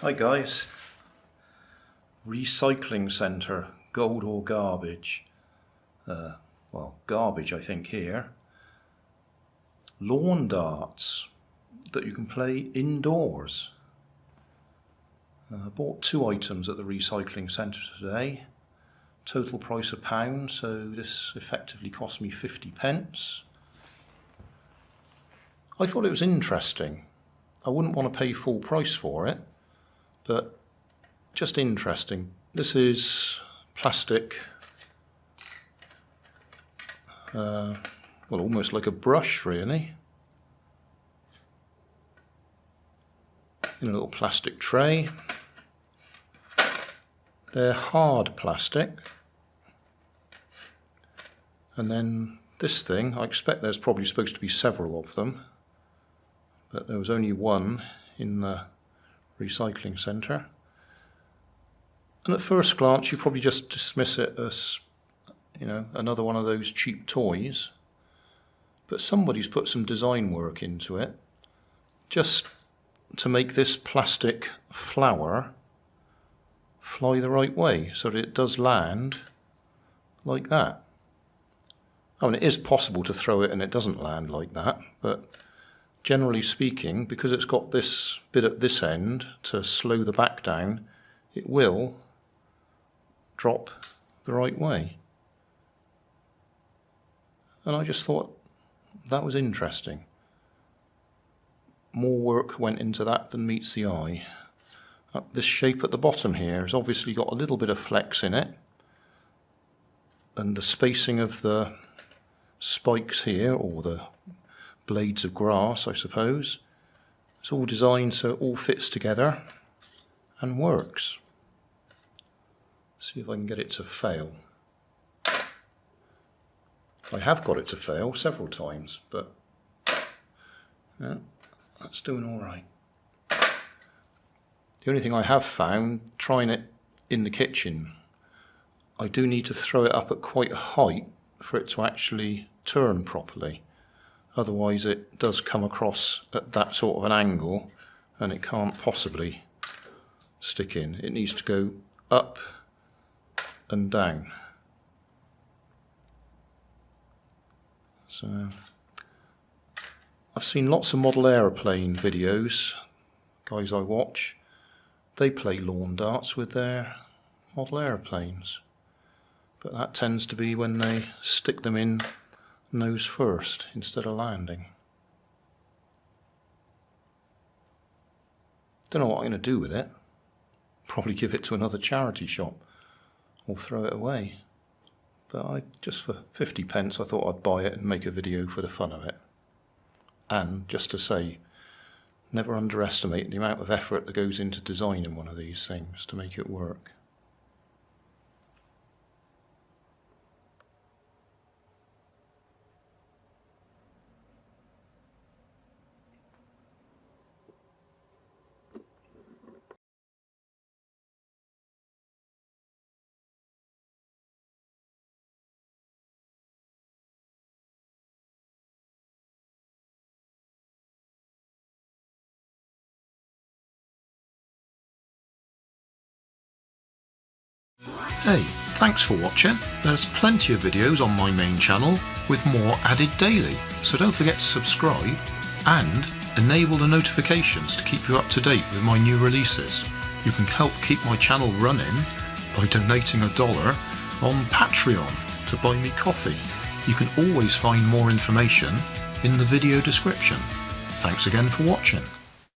Hi guys, recycling centre, gold or garbage? Well, garbage I think here. Lawn darts that you can play indoors. I bought 2 items at the recycling centre today. Total price £1, so this effectively cost me 50p. I thought it was interesting. I wouldn't want to pay full price for it, but just interesting. This is plastic, well, almost like a brush really, in a little plastic tray. They're hard plastic, and then this thing, I expect there's probably supposed to be several of them, but there was only one in the recycling centre. And at first glance you probably just dismiss it as, you know, another one of those cheap toys, but somebody's put some design work into it just to make this plastic flower fly the right way so that it does land like that. I mean, it is possible to throw it and it doesn't land like that, but generally speaking, because it's got this bit at this end to slow the back down, it will drop the right way. And I just thought that was interesting. More work went into that than meets the eye. This shape at the bottom here has obviously got a little bit of flex in it, and the spacing of the spikes here, or the blades of grass I suppose, it's all designed so it all fits together and works. See if I can get it to fail. I have got it to fail several times, but yeah, that's doing all right. The only thing I have found, trying it in the kitchen, I do need to throw it up at quite a height for it to actually turn properly. Otherwise it does come across at that sort of an angle and it can't possibly stick in. It needs to go up and down. So I've seen lots of model aeroplane videos, guys I watch. They play lawn darts with their model aeroplanes, but that tends to be when they stick them in nose first instead of landing. Don't know what I'm going to do with it. Probably give it to another charity shop or throw it away. But just for 50p I thought I'd buy it and make a video for the fun of it. And just to say, never underestimate the amount of effort that goes into designing one of these things to make it work. Hey, thanks for watching. There's plenty of videos on my main channel with more added daily, so don't forget to subscribe and enable the notifications to keep you up to date with my new releases. You can help keep my channel running by donating $1 on Patreon to buy me coffee. You can always find more information in the video description. Thanks again for watching.